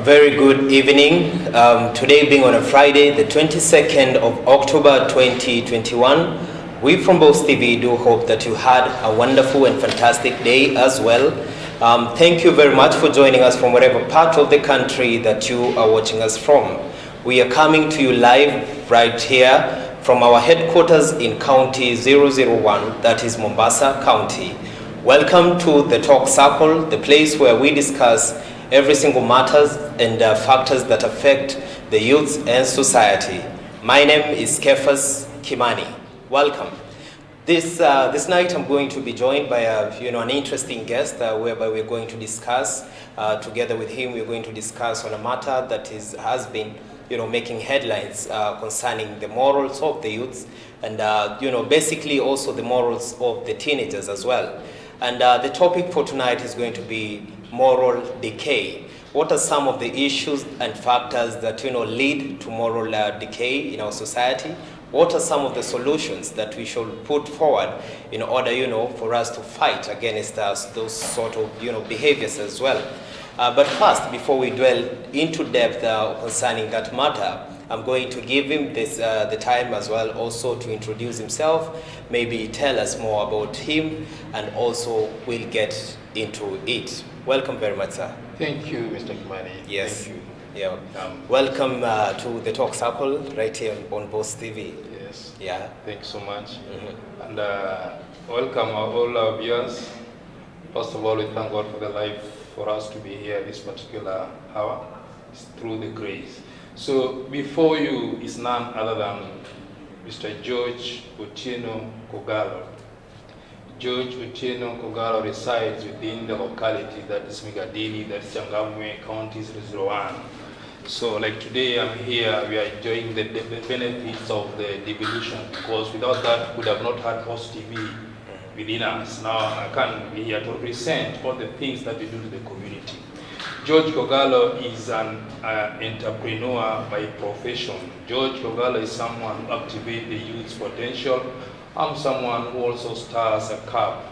A very good evening. Today being on a Friday, the 22nd of October 2021, we from Boss TV do hope that you had a wonderful and fantastic day as well. Thank you very much for joining us from wherever part of the country that you are watching us from. We are coming to you live right here from our headquarters in County 001, that is Mombasa County. Welcome to the Talk Circle, the place where we discuss every single matters and factors that affect the youth and society. My name is Cephas Kimani. Welcome. This night I'm going to be joined by an interesting guest whereby we're going to discuss together with him. We're going to discuss on a matter that has been making headlines concerning the morals of the youths and basically also the morals of the teenagers as well. And the topic for tonight is going to be moral decay. What are some of the issues and factors that lead to moral decay in our society? What are some of the solutions that we should put forward in order for us to fight against those sort of behaviors as well? But first, before we dwell into depth concerning that matter, I'm going to give him the time as well also to introduce himself, maybe tell us more about him, and also we'll get into it. Welcome very much, sir. Thank you, Mr. Kimani. Yes. Thank you. Yeah. Welcome to the Talk Circle right here on Boss TV. Yes. Yeah. Thanks so much. Mm-hmm. And welcome all our viewers. First of all, we thank God for the life for us to be here this particular hour. It's through the grace. So before you is none other than Mr. George Otieno Kogalo. George Otieno Kogalo resides within the locality that is Migadini, that's Changamwe, County 001. So like today I'm here, we are enjoying the benefits of the devolution, because without that we would have not had Boss TV within us. Now I can be here to represent all the things that we do to the community. George Kogalo is an entrepreneur by profession. George Kogalo is someone who activates the youth's potential. I'm someone who also stirs a cup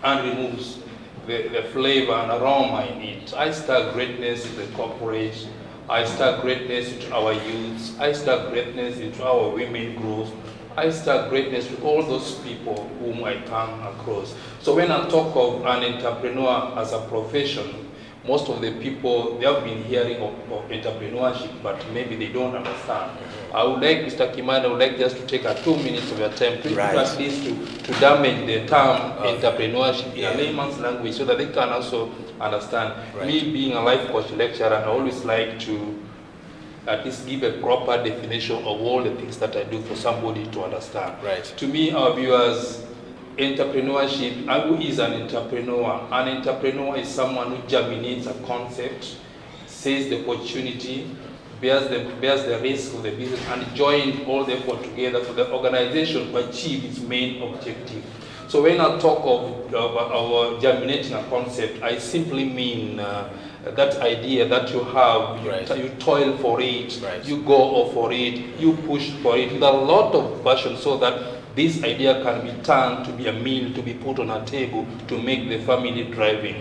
and removes the flavor and aroma in it. I stir greatness in the corporate. I stir greatness into our youths. I stir greatness into our women growth. I stir greatness to all those people whom I come across. So when I talk of an entrepreneur as a profession, most of the people, they have been hearing of entrepreneurship, but maybe they don't understand. I would like, Mr. Kimani, I would like just to take 2 minutes of your time to at least to damage the term entrepreneurship in a layman's language so that they can also understand. Me being a life coach lecturer, I always like to at least give a proper definition of all the things that I do for somebody to understand. To me, our viewers, entrepreneurship, who is an entrepreneur? An entrepreneur is someone who germinates a concept, sees the opportunity, bears the risk of the business, and joins all the effort together for the organization to achieve its main objective. So when I talk of germinating a concept, I simply mean that idea that you have, you toil for it, you go for it, you push for it with a lot of passion so that this idea can be turned to be a meal to be put on a table to make the family driving.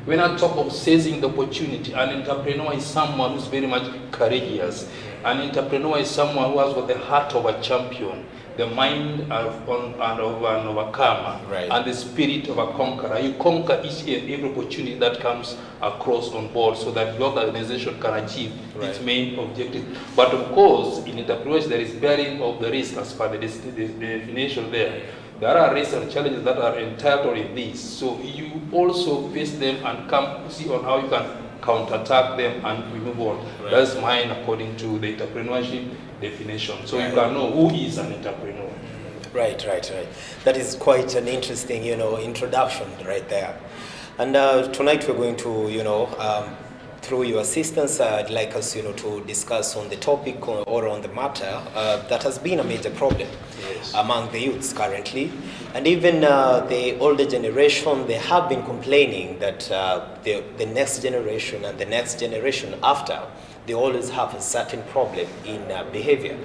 When I talk of seizing the opportunity, an entrepreneur is someone who's very much courageous. An entrepreneur is someone who has got the heart of a champion, the mind of an overcomer, and the spirit of a conqueror. You conquer each and every opportunity that comes across on board so that the organization can achieve its main objective. But of course, in entrepreneurship, there is bearing of the risk as per the definition there. There are risks and challenges that are entitled in this. So you also face them and come see on how you can counterattack them and we move on. That's mine according to the entrepreneurship definition. So you can know who is an entrepreneur. Right. That is quite an interesting, introduction right there. And tonight we're going to, through your assistance, I'd like us, to discuss on the topic or on the matter that has been a major problem among the youths currently. And even the older generation, they have been complaining that the next generation and the next generation after, they always have a certain problem in behavior,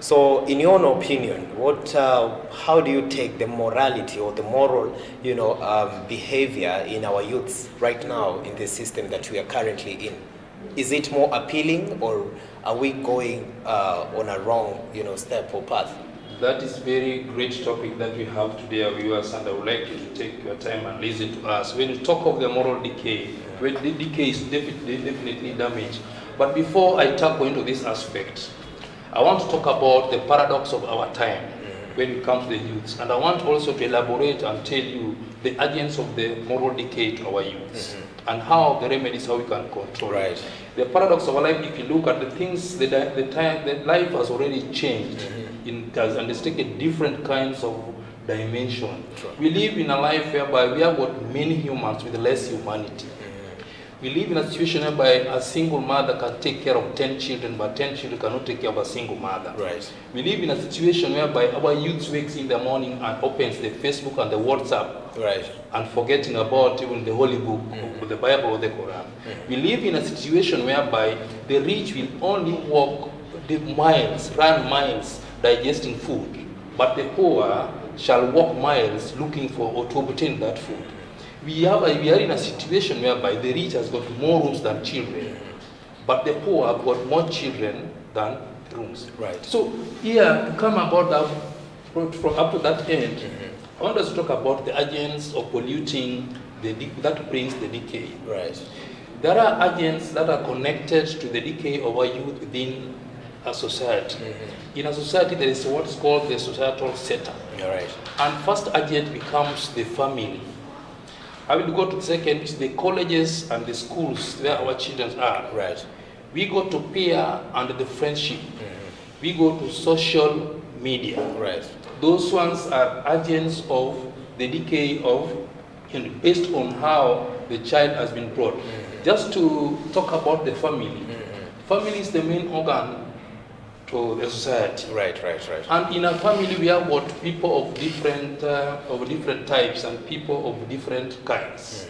So, in your own opinion, how do you take the morality or the moral, behavior in our youths right now in the system that we are currently in? Is it more appealing, or are we going on a wrong, step or path? That is very great topic that we have today, our viewers, and I would like you to take your time and listen to us. When you talk of the moral decay, when the decay is definitely damage. But before I tackle into this aspect, I want to talk about the paradox of our time when it comes to the youths. And I want also to elaborate and tell you the agents of the moral decay to our youths and how the remedies, how we can control it. The paradox of our life, if you look at the things, the life has already changed. And it's taken different kinds of dimension. We live in a life whereby we have got many humans with less humanity. We live in a situation whereby a single mother can take care of 10 children, but 10 children cannot take care of a single mother. We live in a situation whereby our youth wakes in the morning and opens the Facebook and the WhatsApp, and forgetting about even the Holy Book, or the Bible or the Quran. We live in a situation whereby the rich will only walk the miles, run miles, digesting food, but the poor shall walk miles looking for or to obtain that food. We are in a situation whereby the rich has got more rooms than children, but the poor have got more children than rooms. So here, to come about that, from up to that end, I want us to talk about the agents of polluting that brings the decay. There are agents that are connected to the decay of our youth within a society. In a society, there is what is called the societal setup. And first agent becomes the family. I will go to the second, which is the colleges and the schools where our children are. We go to peer and the friendship. We go to social media. Those ones are agents of the decay of, based on how the child has been brought. Just to talk about the family. Family is the main organ to the society. And in a family, we have got people of different types and people of different kinds.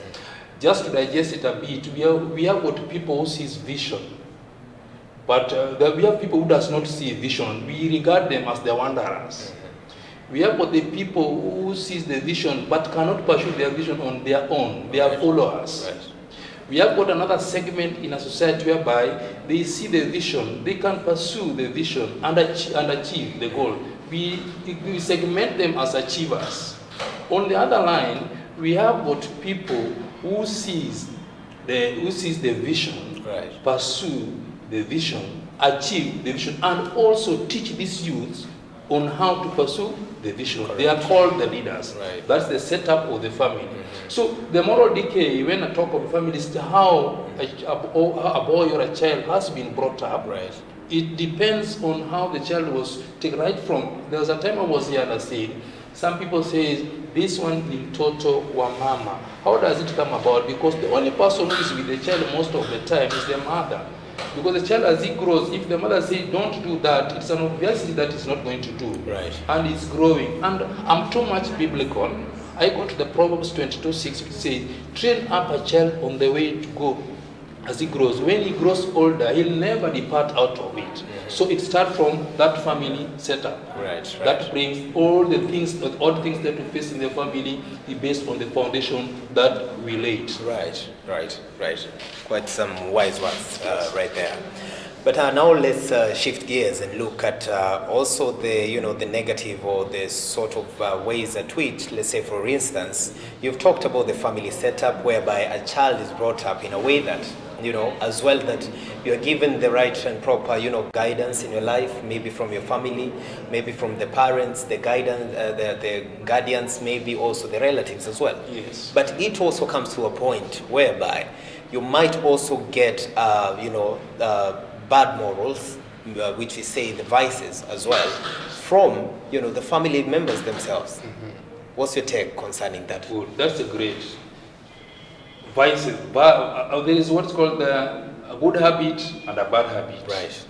Just to digest it a bit, we have got people who sees vision, but we have people who does not see vision. We regard them as the wanderers. We have got the people who sees the vision but cannot pursue their vision on their own. They are followers. We have got another segment in a society whereby they see the vision, they can pursue the vision and achieve the goal. We segment them as achievers. On the other line, we have got people who sees the vision, pursue the vision, achieve the vision, and also teach these youths on how to pursue the vision. They are called the leaders. That's the setup of the family. So the moral decay, when I talk of family, is how a boy or a child has been brought up. It depends on how the child was taken. Right from, there was a time I was here and I said, some people say, this one in toto wa mama. How does it come about? Because the only person who is with the child most of the time is the mother. Because the child, as he grows, if the mother says don't do that, it's an obviously that it's not going to do. And it's growing. And I'm too much biblical. I go to the Proverbs 22:6, which says, train up a child on the way to go as he grows. When he grows older, he'll never depart out of it. So it starts from that family setup. That brings all the things that we face in the family is based on the foundation that we laid. Right. Quite some wise ones right there. But now let's shift gears and look at also the negative or the sort of ways at which, let's say for instance, you've talked about the family setup whereby a child is brought up in a way that, as well that you are given the right and proper, guidance in your life, maybe from your family, maybe from the parents, the guidance, the guardians, maybe also the relatives as well. But it also comes to a point whereby you might also get, bad morals, which we say the vices as well, from the family members themselves. What's your take concerning that? Good. That's a great vices. There is what's called a good habit and a bad habit.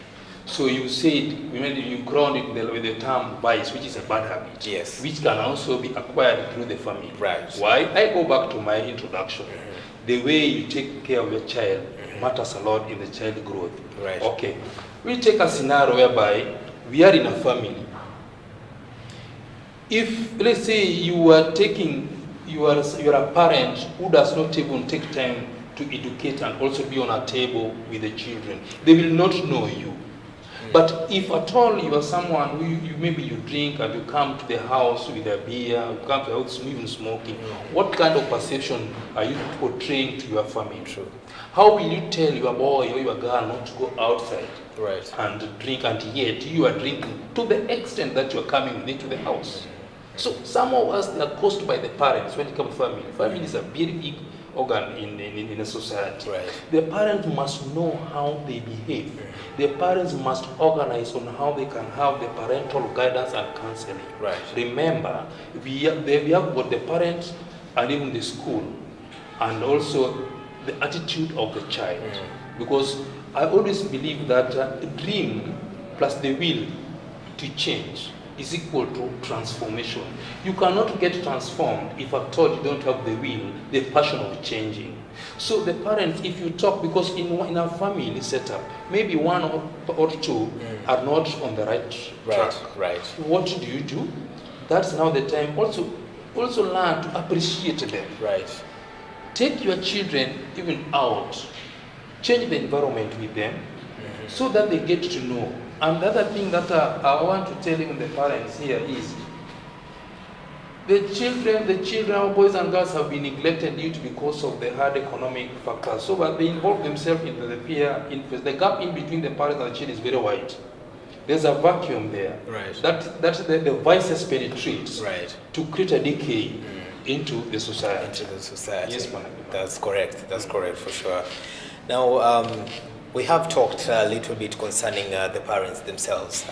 So you said, you crown it with the term vice, which is a bad habit, which can also be acquired through the family. Why? I go back to my introduction. The way you take care of your child matters a lot in the child growth. Okay, we take a scenario whereby we are in a family. If, let's say, you are a parent who does not even take time to educate and also be on a table with the children, they will not know you. But if at all you are someone who maybe you drink and you come to the house with a beer, you come to the house even smoking, what kind of perception are you portraying to your family? True. How will you tell your boy or your girl not to go outside and drink, and yet you are drinking to the extent that you are coming with it to the house? So some of us are caused by the parents when it comes to family. Family is a very big organ in a society. Right. The parents must know how they behave. The parents must organize on how they can have the parental guidance and counseling. Right. Remember, we have got the parents and even the school, and also the attitude of the child. Because I always believe that the dream plus the will to change is equal to transformation. You cannot get transformed if at all you don't have the will, the passion of changing. So the parents, if you talk, because in a family setup, maybe one or two are not on the right track. Right. What do? That's now the time. Also learn to appreciate them. Right. Take your children even out. Change the environment with them so that they get to know. And the other thing that I want to tell even the parents here is the children, our boys and girls have been neglected due to because of the hard economic factors. So but they involve themselves into the peer influence. The gap in between the parents and the children is very wide. There's a vacuum there. Right. That's the vices penetrates to create a decay into the society. Yes, that's correct. That's correct for sure. Now, we have talked a little bit concerning the parents themselves.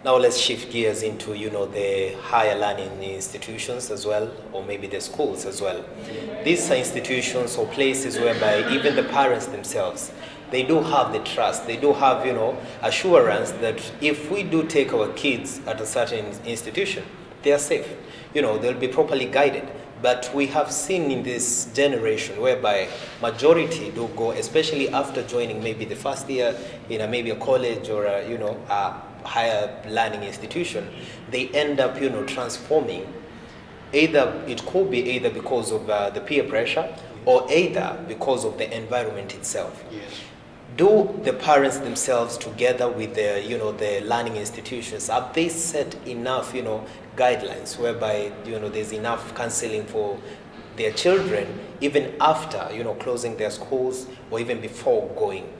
Now let's shift gears into, the higher learning institutions as well, or maybe the schools as well. These are institutions or places whereby even the parents themselves, they do have the trust, they do have, assurance that if we do take our kids at a certain institution, they are safe. They'll be properly guided. But we have seen in this generation whereby majority do go, especially after joining maybe the first year in maybe a college or a higher learning institution, they end up transforming. It could be either because of the peer pressure or either because of the environment itself. Yes. Do the parents themselves, together with the learning institutions, have they set enough guidelines whereby there's enough counseling for their children even after closing their schools or even before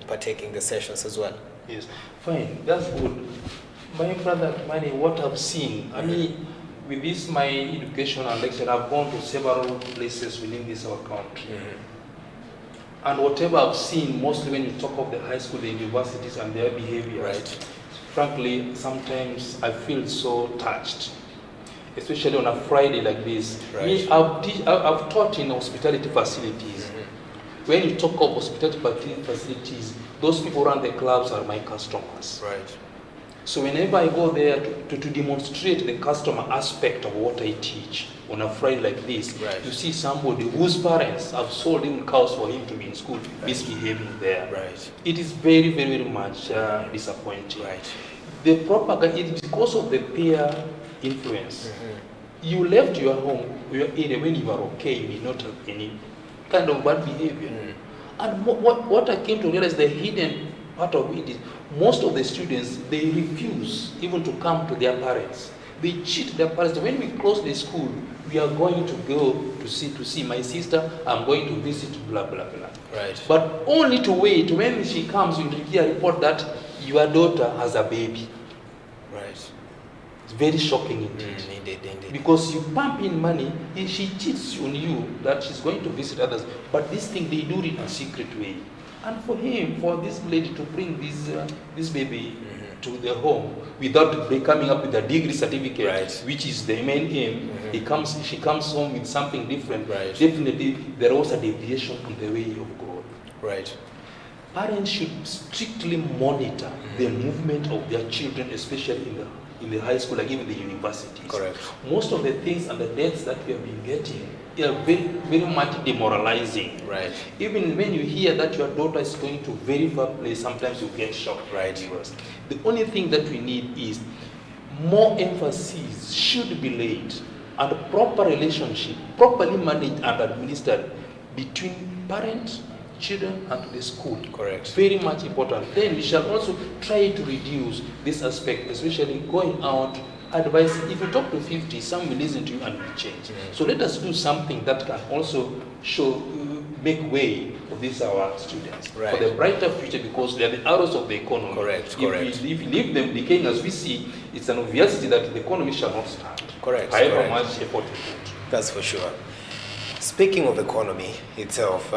partaking the sessions as well? Yes, fine, that's good. My brother Kimani, what I've seen, I mean, with this my education and lecture, I've gone to several places within this our country. And whatever I've seen, mostly when you talk of the high school, the universities and their behavior, frankly, sometimes I feel so touched, especially on a Friday like this. Me, I've taught in hospitality facilities. When you talk of hospitality facilities, those people run the clubs are my customers. Right. So whenever I go there to demonstrate the customer aspect of what I teach on a Friday like this, you see somebody whose parents have sold him cows for him to be in school misbehaving there. Right. It is very, very, very much disappointing. Right. The propaganda, it is because of the peer influence. You left your home, your area, when you are okay, you did not have any kind of bad behavior. And what I came to realize, the hidden part of it is most of the students, they refuse even to come to their parents. They cheat their parents. When we close the school, we are going to go to see my sister, I'm going to visit, blah, blah, blah. Right. But only to wait, when she comes, you will hear a report that your daughter has a baby. Right. It's very shocking indeed. Indeed. Because you pump in money, she cheats on you that she's going to visit others. But this thing, they do it in a secret way. And for this lady to bring this baby to the home without coming up with a degree certificate, which is the main aim, she comes home with something different. Definitely, there was a deviation from the way of God. Right. Parents should strictly monitor the movement of their children, especially in the high school, like even the universities. Correct. Most of the things and the dates that we have been getting very, very much demoralizing. Right. Even when you hear that your daughter is going to very far place, sometimes you get shocked. Right. The only thing that we need is more emphasis should be laid on proper relationship, properly managed and administered between parents, children, and the school. Correct. Very much important. Then we shall also try to reduce this aspect, especially going out. Advice, if you talk to 50, some will listen to you and will change. So let us do something that can also make way for these our students for the brighter future, because they are the arrows of the economy. Correct. If you leave them decaying as we see, it's an obviously that the economy shall not stand. Correct. However much effort you put. That's for sure. Speaking of economy itself,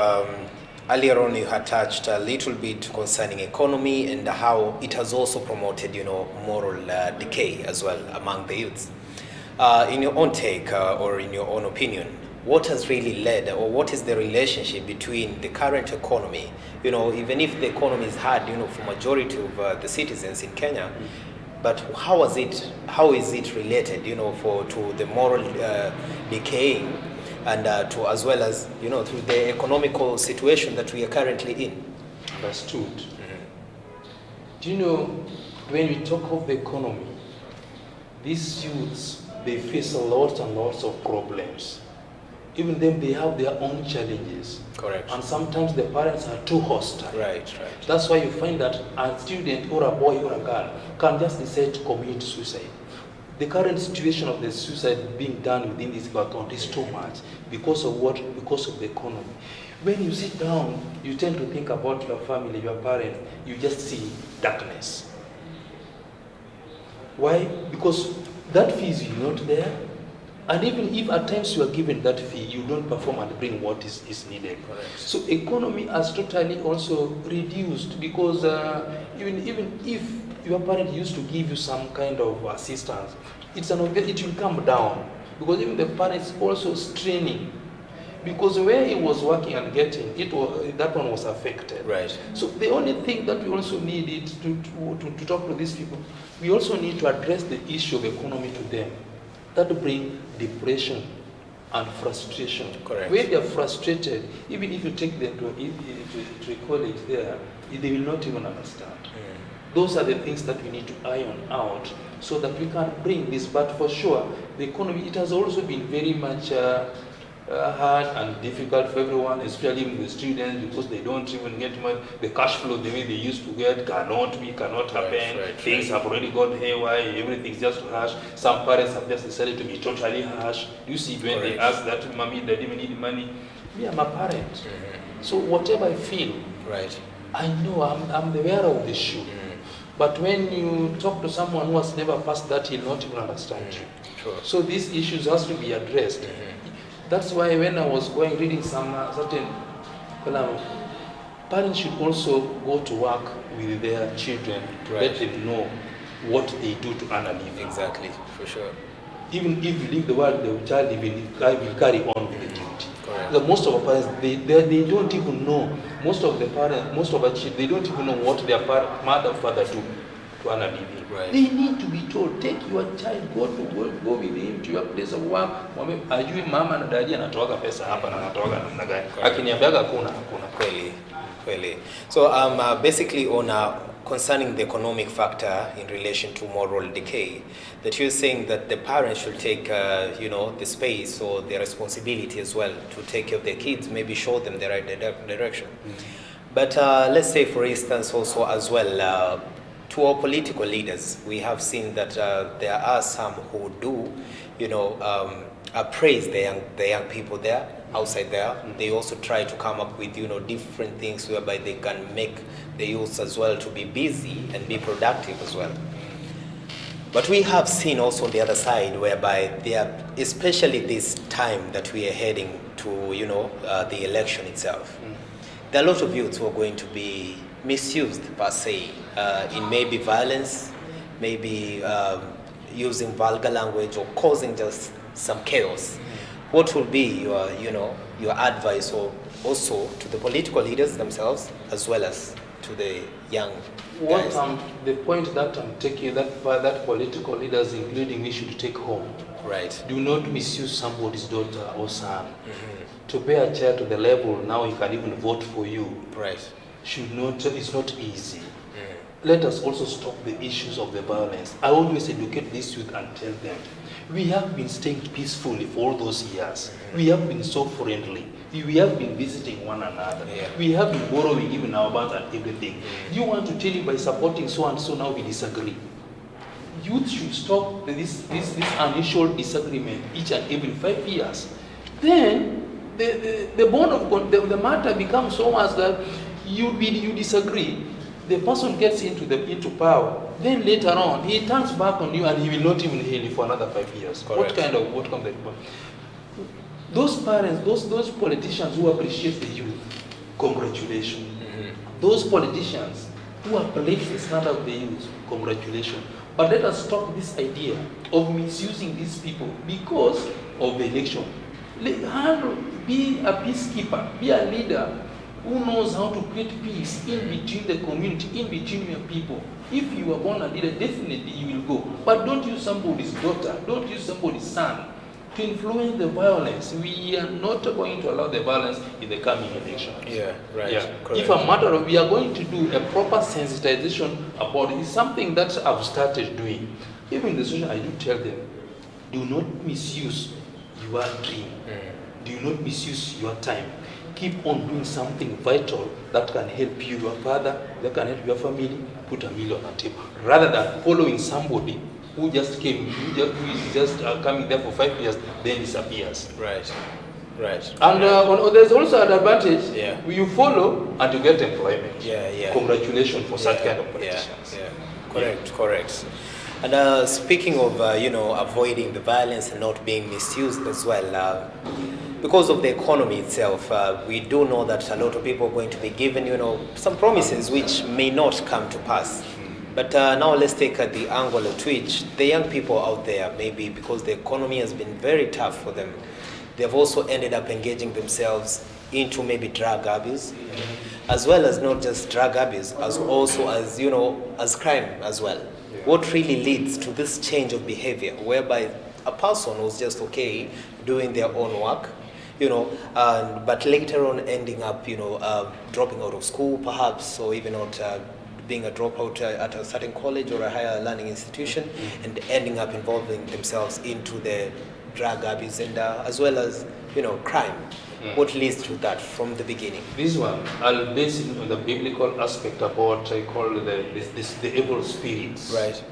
earlier on you had touched a little bit concerning economy and how it has also promoted, moral decay as well among the youths. In your own take or in your own opinion, what has really led, or what is the relationship between the current economy, even if the economy is hard, for majority of the citizens in Kenya, but how is it related, to the moral decaying, and to as well as to the economical situation that we are currently in? Understood. Do you know, when we talk of the economy, these youths, they face a lot and lots of problems. Even them, they have their own challenges. Correct. And sometimes the parents are too hostile. Right. That's why you find that a student or a boy or a girl can just decide to commit suicide. The current situation of the suicide being done within this background is too much. Because of what? Because of the economy. When you sit down, you tend to think about your family, your parents, you just see darkness. Why? Because that fee is not there. And even if at times you are given that fee, you don't perform and bring what is needed. Correct. So economy has totally also reduced, because even if your parent used to give you some kind of assistance, it will come down, because even the parents also straining, because where he was working and getting that one was affected. Right. So the only thing that we also need is to talk to these people. We also need to address the issue of economy to them. That bring depression and frustration. Correct. When they are frustrated, even if you take them to a college there, they will not even understand. Those are the things that we need to iron out so that we can bring this. But for sure, the economy, it has also been very much hard and difficult for everyone, especially the students, because they don't even get much. The cash flow the way they used to get cannot happen. Things have already gone haywire. Everything's just harsh. Some parents have just decided to be totally harsh. You see, when they ask that, mommy, daddy, we need money. Me, I'm a parent. So whatever I feel, I know I'm the wearer of the shoe. But when you talk to someone who has never passed that, he'll not even understand you. Sure. So these issues has to be addressed. That's why when I was reading some certain parents should also go to work with their children to let them know what they do to earn a living. Exactly, for sure. Even if you leave the world, the child will carry on with the duty. Correct. Most of our parents, they don't even know. Most of our children, they don't even know what their mother or father do to earn a living. They need to be told, take your child, go with him to your place of work. Ajui mama na dadi anatoka pesa hapa na anatoka namna gani. Akiniambiaga hakuna. Kweli. So basically on concerning the economic factor in relation to moral decay, that you're saying that the parents should take the space or the responsibility as well to take care of their kids, maybe show them the right direction. But let's say, for instance, also as well, to our political leaders, we have seen that there are some who do, appraise the young people there, outside there. They also try to come up with, different things whereby they can make the youth as well to be busy and be productive as well. But we have seen also on the other side whereby especially this time that we are heading to, the election itself, there are a lot of youths who are going to be misused per se, in maybe violence, maybe using vulgar language or causing just some chaos. What will be your advice, or also to the political leaders themselves, as well as to the young What guys? the point that I'm taking, that political leaders, including me, should take home. Right. Do not misuse somebody's daughter or son. To bear a child to the level now he can even vote for you. Right. It's not easy. Let us also stop the issues of the violence. I always educate these youth and tell them, we have been staying peacefully for all those years. We have been so friendly. We have been visiting one another. Yeah. We have been borrowing even our bands and everything. Do you want to tell you by supporting so and so now we disagree? Youth should stop this unusual disagreement each and every 5 years. Then the bond of the matter becomes so much that you disagree. The person gets into power. Then later on, he turns back on you and he will not even hail you for another 5 years. Correct. What kind of those parents, those politicians who appreciate the youth, congratulations. Those politicians who uplift the standard of the youth, congratulations. But let us stop this idea of misusing these people because of the election. Be a peacekeeper, be a leader who knows how to create peace in between the community, in between your people. If you are born a leader, definitely you will go. But don't use somebody's daughter, don't use somebody's son to influence the violence. We are not going to allow the violence in the coming elections. Yeah, right. Yeah. Correct. If a matter of, we are going to do a proper sensitization about it, it's something that I've started doing. Even in the social, I do tell them, do not misuse your dream. Do not misuse your time. Keep on doing something vital that can help you, your father, that can help your family, put a meal on the table. Rather than following somebody who just came, who is just coming there for 5 years, then disappears. Right. Right. And there's also an advantage. Yeah. You follow and you get employment. Yeah. Congratulations for such kind of politicians. Correct. And speaking of, avoiding the violence and not being misused as well, because of the economy itself, we do know that a lot of people are going to be given, some promises which may not come to pass. But now let's take the angle of which the young people out there, maybe because the economy has been very tough for them, they've also ended up engaging themselves into maybe drug abuse, as well as not just drug abuse, as also as crime as well. What really leads to this change of behavior, whereby a person was just okay doing their own work, but later on ending up, dropping out of school perhaps, or even not being a dropout at a certain college or a higher learning institution, and ending up involving themselves into the drug abuse and as well as, crime. What leads to that from the beginning? This one, I'll base it on the biblical aspect about, I call the evil spirits. Right.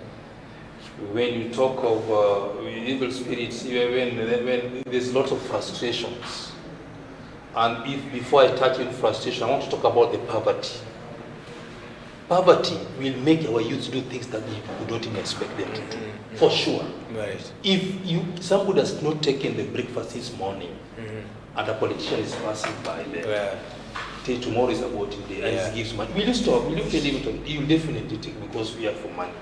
When you talk of evil spirits, when there's lots of frustrations. And before I touch on frustration, I want to talk about the poverty. Poverty will make our youth do things that we don't even expect them to do, for sure. Right. If somebody has not taken the breakfast this morning, and a politician is passing by there, till tomorrow is about your day, and he gives money, will you stop? Will you fail him to? He will definitely take, because we are for money.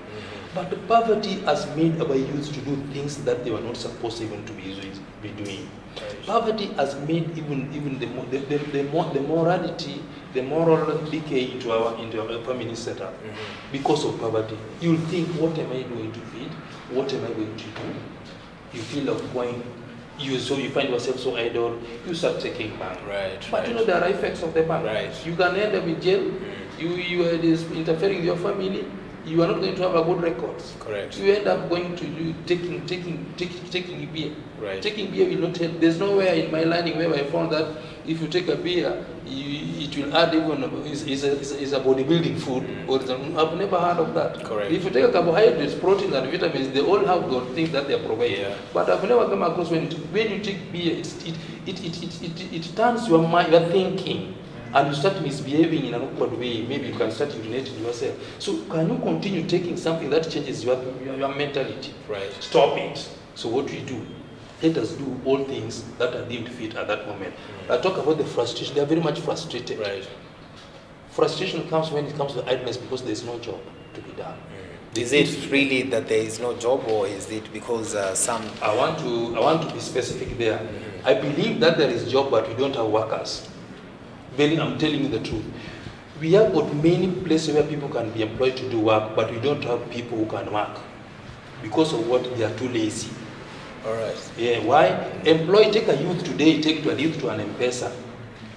But the poverty has made our youth to do things that they were not supposed even to be doing. Right. Poverty has made even the morality, the moral decay into our family setup because of poverty. You'll think, what am I going to feed? What am I going to do? You feel like going. So you find yourself so idle, you start taking bank. Right. But there are effects of the bank. Right. You can end up in jail. You are interfering with your family. You are not going to have a good records. Correct. You end up going to taking beer. Right. Taking beer will not help. There's nowhere in my learning where I found that if you take a beer, it will add even is a bodybuilding food. I've never heard of that. Correct. If you take a carbohydrates, proteins, and vitamins, they all have those things that they are providing. Yeah. But I've never come across when you take beer, it turns your mind, your thinking. And you start misbehaving in an awkward way, maybe you can start urinating yourself. So can you continue taking something that changes your mentality? Right. Stop it. So what we do, let us do all things that are deemed fit at that moment. I talk about the frustration. They are very much frustrated. Right. Frustration comes when it comes to idleness because there is no job to be done. Is it really that there is no job, or is it because some? I want to be specific there. I believe that there is job, but we don't have workers. I'm telling you the truth. We have got many places where people can be employed to do work, but we don't have people who can work. Because of what? They are too lazy. All right. Yeah, why? Take a youth today, take a youth to an M-Pesa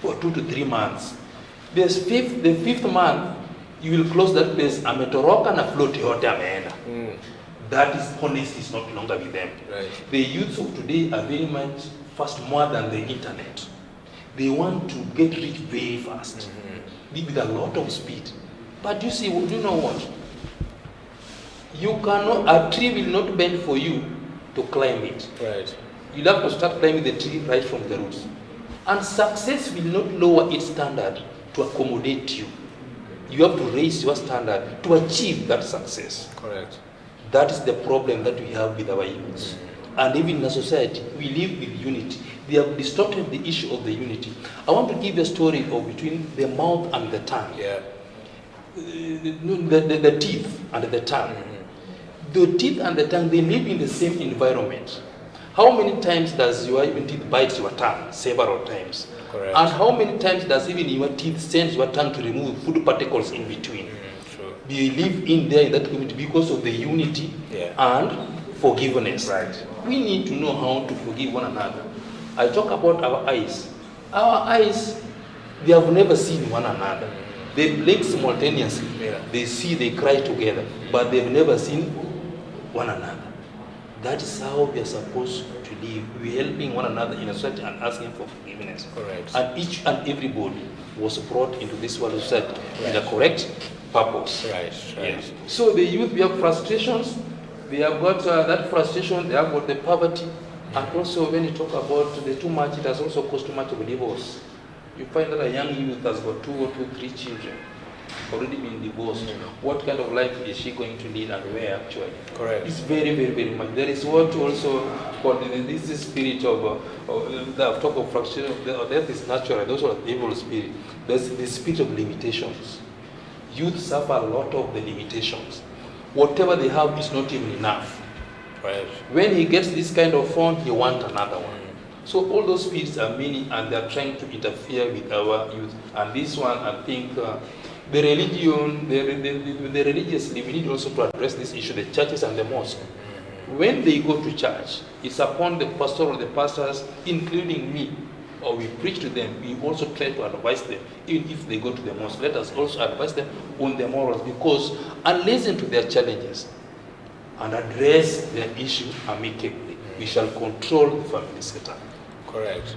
for 2 to 3 months. The fifth month, you will close that place, ametoroka na float yote ameenda. That is honesty is not longer with them. Right. The youths of today are very much fast, more than the internet. They want to get rich very fast, with a lot of speed. But you see, you know what? You cannot, a tree will not bend for you to climb it. Right. You'll have to start climbing the tree right from the roots. And success will not lower its standard to accommodate you. You have to raise your standard to achieve that success. Correct. That is the problem that we have with our youths. And even in a society, we live with unity. They have distorted the issue of the unity. I want to give a story of between the mouth and the tongue. Yeah. The teeth and the tongue. The teeth and the tongue, they live in the same environment. How many times does your teeth bite your tongue? Several times. Correct. And how many times does even your teeth send your tongue to remove food particles in between? True. We live in there in that community because of the unity and forgiveness. Right. We need to know how to forgive one another. I talk about our eyes. Our eyes, they have never seen one another. They blink simultaneously. Yeah. They see, they cry together, but they've never seen one another. That is how we are supposed to live. We are helping one another in a society and asking for forgiveness. Correct. And each and everybody was brought into this world society with a correct purpose. Right. Yes. So the youth, we have frustrations. They have got that frustration. They have got the poverty. And also when you talk about the too much, it has also caused too much of a divorce. You find that a young youth has got 2 or 3 children, already been divorced. What kind of life is she going to lead and where actually? Correct. It's very, very, very much. There is what also called this spirit of the talk of frustration of death is natural. Those are the evil spirit. There's the spirit of limitations. Youth suffer a lot of the limitations. Whatever they have is not even enough. Right. When he gets this kind of phone, he wants another one. So all those spirits are many, and they are trying to interfere with our youth. And this one, I think, the religion, the religiously, we need also to address this issue. The churches and the mosque. When they go to church, it's upon the pastor or the pastors, including me, or we preach to them. We also try to advise them, even if they go to the mosque. Let us also advise them on their morals, because and listen to their challenges and address their issue amicably. We shall control the family setup. Correct.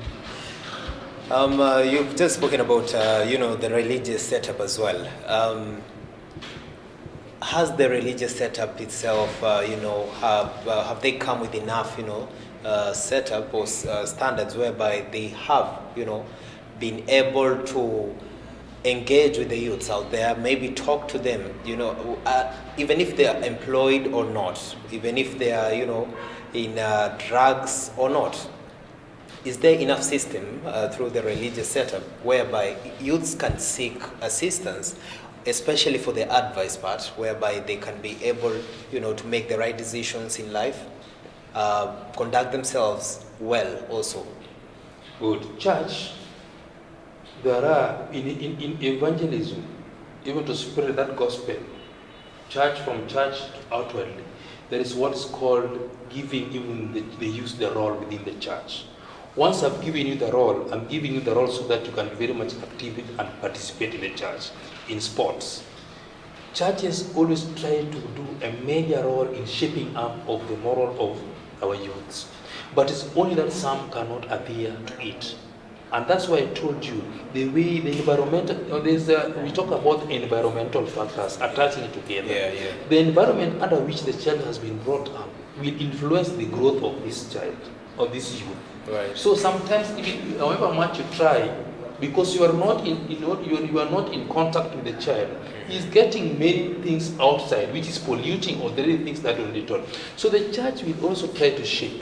You've just spoken about the religious setup as well. Has the religious setup itself, have they come with enough, setup or standards whereby they have, been able to engage with the youths out there, maybe talk to them, even if they are employed or not, even if they are, in drugs or not? Is there enough system through the religious setup whereby youths can seek assistance, especially for the advice part, whereby they can be able, to make the right decisions in life, conduct themselves well also? Good. Church, there are, in evangelism, even to spread that gospel, church from church to outwardly, there is what is called giving even the youth the role within the church. Once I've given you the role, I'm giving you the role so that you can be very much active and participate in the church, in sports. Churches always try to do a major role in shaping up of the moral of our youths. But it's only that some cannot adhere to it. And that's why I told you, the way the environmental, we talk about environmental factors, attaching it together. Yeah. The environment under which the child has been brought up will influence the growth of this child, of this youth. Right. So sometimes, even however much you try, because you are not you are not in contact with the child, he's getting many things outside which is polluting or the things that will be taught. So the church will also try to shape.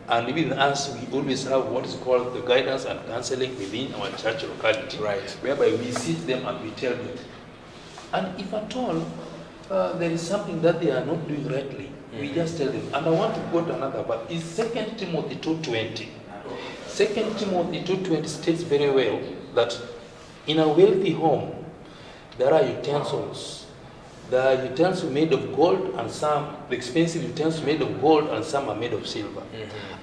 And even us, we always have what is called the guidance and counseling within our church locality, right, whereby we sit them and we tell them. And if at all there is something that they are not doing rightly, we just tell them. And I want to quote another, but it's 2 Timothy 2:20. 2 Timothy 2:20 states very well that in a wealthy home, There are utensils. There are utensils made of gold, and some, the expensive utensils made of gold, and some are made of silver.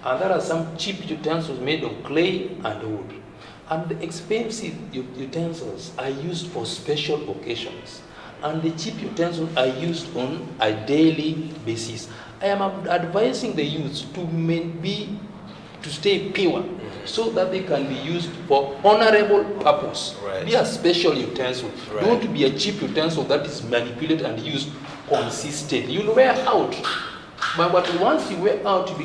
And there are some cheap utensils made of clay and wood. And the expensive utensils are used for special occasions. And the cheap utensils are used on a daily basis. I am advising the youth to stay pure, so that they can be used for honorable purpose. Right. Be a special utensil. Right. Don't be a cheap utensil that is manipulated and used consistently. You'll wear out. But once you wear out, you'll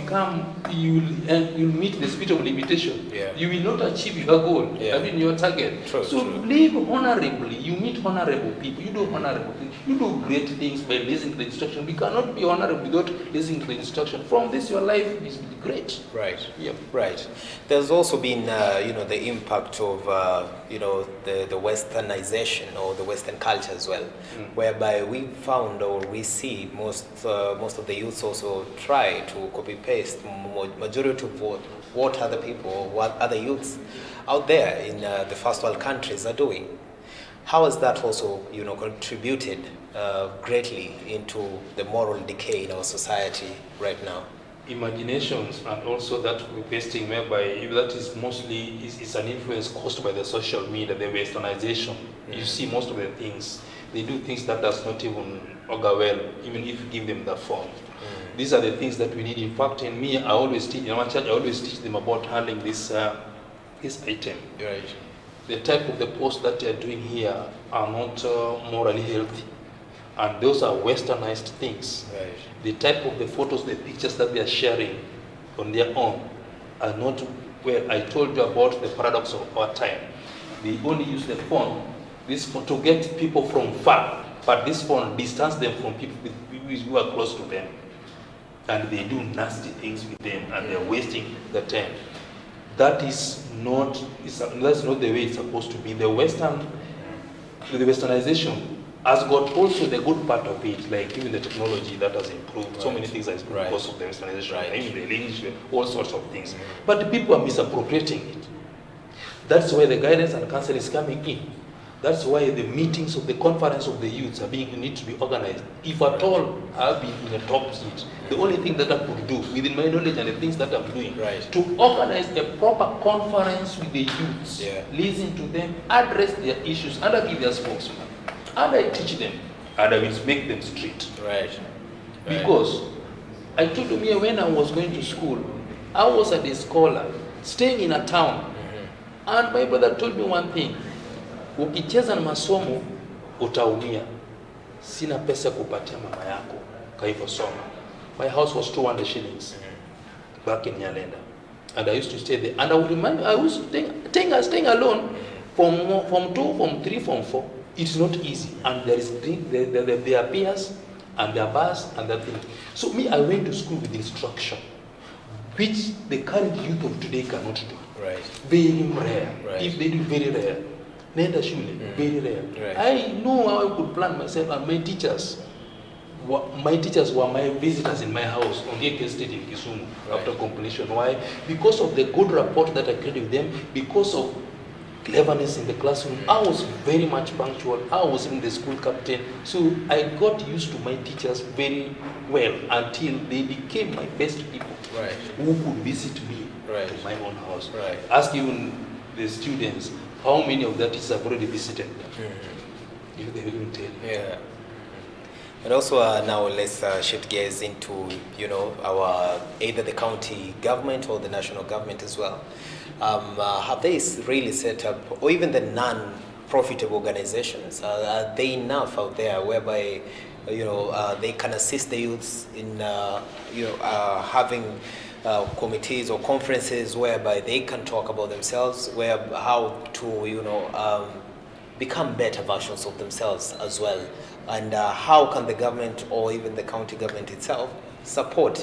meet the spirit of limitation. Yeah. You will not achieve your goal. Yeah. I mean your target. True, so true. live honorably. You meet honorable people. You do honorable things. You do great things by listening to the instruction. We cannot be honorable without listening to the instruction. From this, your life is great. Right. Yep. Right. There's also been, the impact of, the Westernization or the Western culture as well, whereby we found or we see most of the youths also try to copy paste majority of what other people or what other youths out there in the first world countries are doing. How has that also, contributed greatly into the moral decay in our society right now? Imaginations, and also that pasting, whereby that is mostly is an influence caused by the social media, the westernization. You see most of the things, they do things that does not even augur well, even if you give them the form. These are the things that we need. In fact, in me, I always teach, in our church, I always teach them about handling this item. Right. The type of the posts that they are doing here are not morally healthy, and those are westernized things. Right. The type of the photos, the pictures that they are sharing on their own are not where I told you about the paradox of our time. They only use the phone, this phone, to get people from far, but this phone distances them from people who are close to them, and they do nasty things with them, and they're wasting the time. That's not the way it's supposed to be. The westernization has got also the good part of it, like even the technology that has improved. Right. So many things are improved because of the westernization, right. Even the language, all sorts of things. But the people are misappropriating it. That's why the guidance and counsel is coming in. That's why the meetings of the conference of the youths need to be organized. If at all I've been in a top seat, the only thing that I could do within my knowledge and the things that I'm doing, to organize a proper conference with the youths, listen to them, address their issues, and I give their spokesman, and I teach them, and I will make them straight. Right. Because I told them here when I was going to school, I was a scholar, staying in a town, and my brother told me one thing. Ukicheza na masomo utaumia. Sina pesa kupatia mama yako, kwa hivyo soma. My house was 200 shillings back in Nyalenda, and I used to stay there. And I would remember, I was staying alone from 2, from 3, from 4. It's not easy, and there are peers and there are bars and that thing. So me, I went to school with instruction, which the current youth of today cannot do. Right. Very rare. Right. If they do, very rare. Nenda shule, very rare. Right. I know how I could plan myself, and my teachers were my visitors in my house on the State in Kisumu after completion. Why? Because of the good rapport that I created with them, because of cleverness in the classroom. I was very much punctual. I was in the school captain. So I got used to my teachers very well until they became my best people, right, who could visit me right, to my own house. Right. Ask even the students how many of that teachers have already visited them. If they will tell you. Yeah. And also now let's shift gears into, our either the county government or the national government as well. Have they really set up, or even the non-profitable organizations, are they enough out there whereby, they can assist the youths in, having committees or conferences whereby they can talk about themselves, how to, become better versions of themselves as well, and how can the government or even the county government itself support,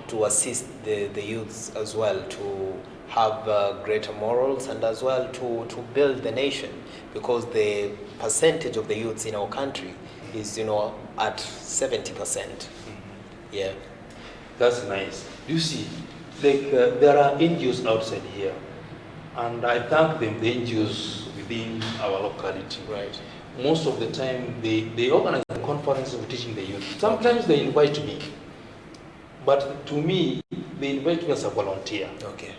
to assist the youths as well to have greater morals and as well to build the nation, because the percentage of the youths in our country is, at 70%. Yeah. That's nice. You see, there are NGOs outside here, and I thank them, the NGOs within our locality. Right. most of the time they organize a conference of teaching the youth. Sometimes they invite me, but to me, they invite me as a volunteer. Okay.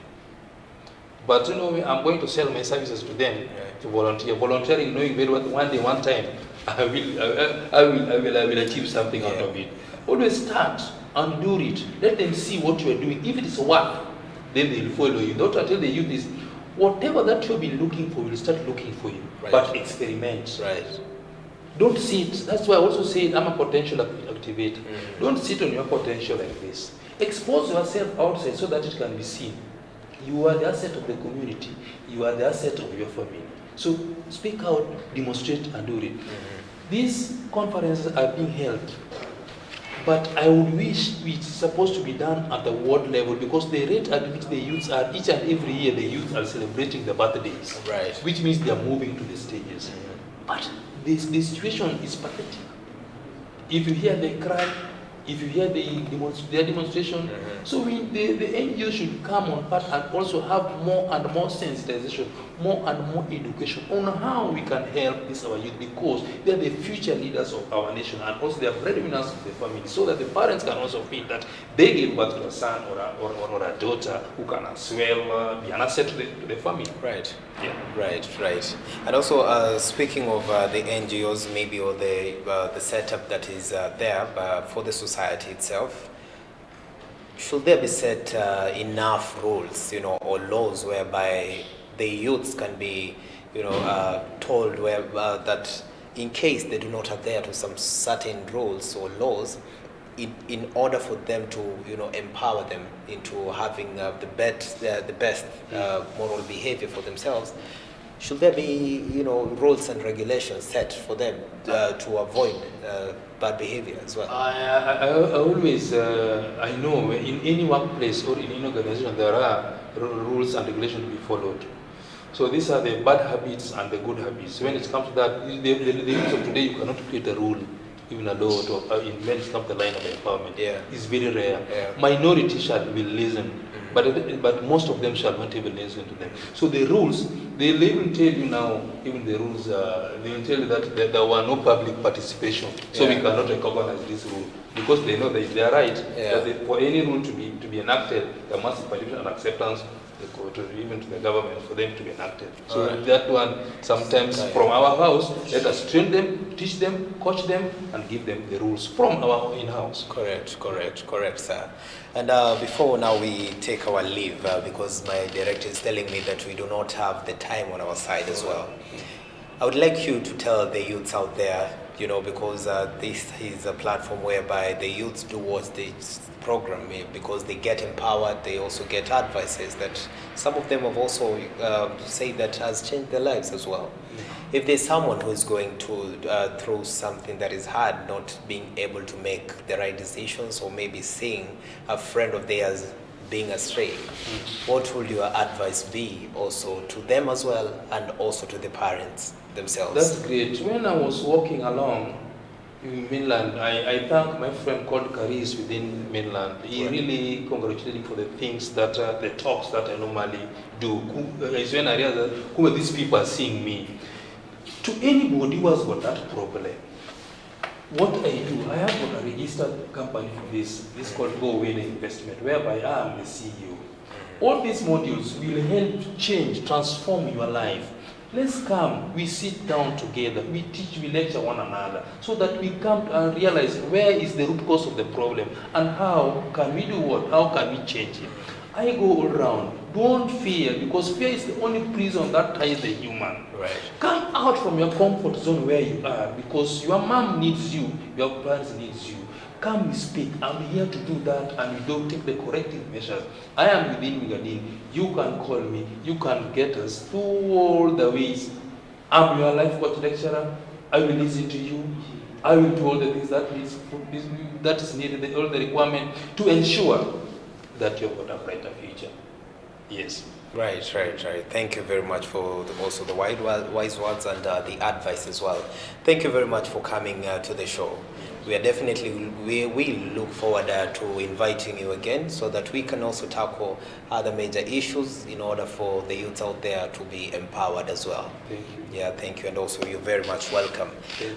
But I'm going to sell my services to them to volunteer. Volunteering, knowing very well, one time, I will achieve something out of it. Always start and do it. Let them see what you are doing. If it is work, then they will follow you. Don't tell the youth is whatever that you've been looking for will start looking for you. Right. But experiment. Right. Don't sit. That's why I also say I'm a potential activator. Don't sit on your potential like this. Expose yourself outside so that it can be seen. You are the asset of the community. You are the asset of your family. So speak out, demonstrate, and do it. These conferences are being held, but I would wish it's supposed to be done at the world level, because the rate at which the youths are, each and every year the youths are celebrating the birthdays, Right. which means they are moving to the stages. But the situation is pathetic. If you hear they cry, if you hear their demonstration, so the NGO should come on part and also have more and more sensitization, more and more education on how we can help this our youth, because they are the future leaders of our nation, and also they are breadwinners of the family, so that the parents can also feel that they give birth to a son or a daughter who can as well be an asset to the family. Right. Yeah. Right. And also, speaking of the NGOs, maybe, or the setup that is there for the society itself, should there be set enough rules, or laws whereby the youths can be, told where that in case they do not adhere to some certain rules or laws, in order for them to, empower them into having the best moral behavior for themselves, should there be, rules and regulations set for them to avoid bad behavior as well? I always, I know in any workplace or in any organization there are rules and regulations to be followed. So these are the bad habits and the good habits. When it comes to that, the use of today, you cannot create a rule, even a law, in when it comes to the line of empowerment. It's very rare. Minority shall be listened, but most of them shall not even listen to them. So the rules, they even tell you now, even the rules, they will tell you that there were no public participation, so we cannot recognize this rule, because they know that they are right. That for any rule to be enacted, there must be participation and acceptance, even to the government, for them to be enacted. So that one, sometimes from our house, let us train them, teach them, coach them, and give them the rules from our in-house. Correct, sir. And before now we take our leave, because my director is telling me that we do not have the time on our side as well, I would like you to tell the youths out there, because this is a platform whereby the youths do watch this program, because they get empowered, they also get advices that some of them have also said that has changed their lives as well. If there's someone who is going through something that is hard, not being able to make the right decisions, or maybe seeing a friend of theirs being astray, what would your advice be also to them as well, and also to the parents themselves? That's great. When I was walking along in mainland, I thank my friend called Caris within mainland. He really congratulated me for the things that, the talks that I normally do. It's when I realized that who these people are seeing me. To anybody who has got that problem, what I do, I have got a registered company for this called Go Away Investment, whereby I am the CEO. All these modules will help change, transform your life. Let's come, we sit down together, we teach, we lecture one another, so that we come and realize where is the root cause of the problem, and how can we do what, how can we change it. I go all around. Don't fear, because fear is the only prison that ties the human. Right. Come out from your comfort zone where you are, because your mom needs you, your parents needs you. Come, we speak. I'm here to do that, and we don't take the corrective measures. I am within Wigadin. You can call me. You can get us through all the ways. I'm your life coach lecturer. I will listen to you. I will do all the things that is needed, all the requirement to ensure that you've got a brighter future. Yes. Right. Thank you very much for also the wise words and the advice as well. Thank you very much for coming to the show. we are definitely, we will look forward to inviting you again so that we can also tackle other major issues in order for the youth out there to be empowered as well. Thank you. Yeah, thank you, and also you're very much welcome.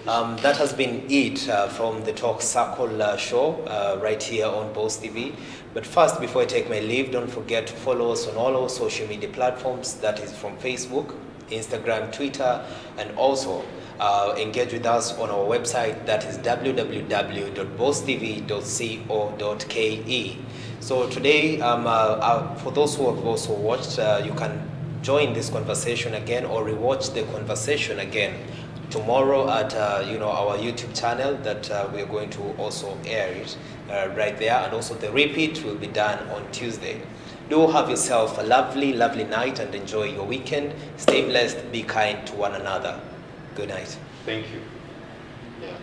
That has been it from the Talk Circle show right here on Boss TV. But first, before I take my leave, don't forget to follow us on all our social media platforms. That is from Facebook, Instagram, Twitter, and also engage with us on our website, that is www.bosstv.co.ke. So today, for those who have also watched, you can join this conversation again or rewatch the conversation again tomorrow at our YouTube channel that we are going to also air it right there, and also the repeat will be done on Tuesday. Do have yourself a lovely night and enjoy your weekend. Stay blessed, be kind to one another. Good night. Thank you. Yeah.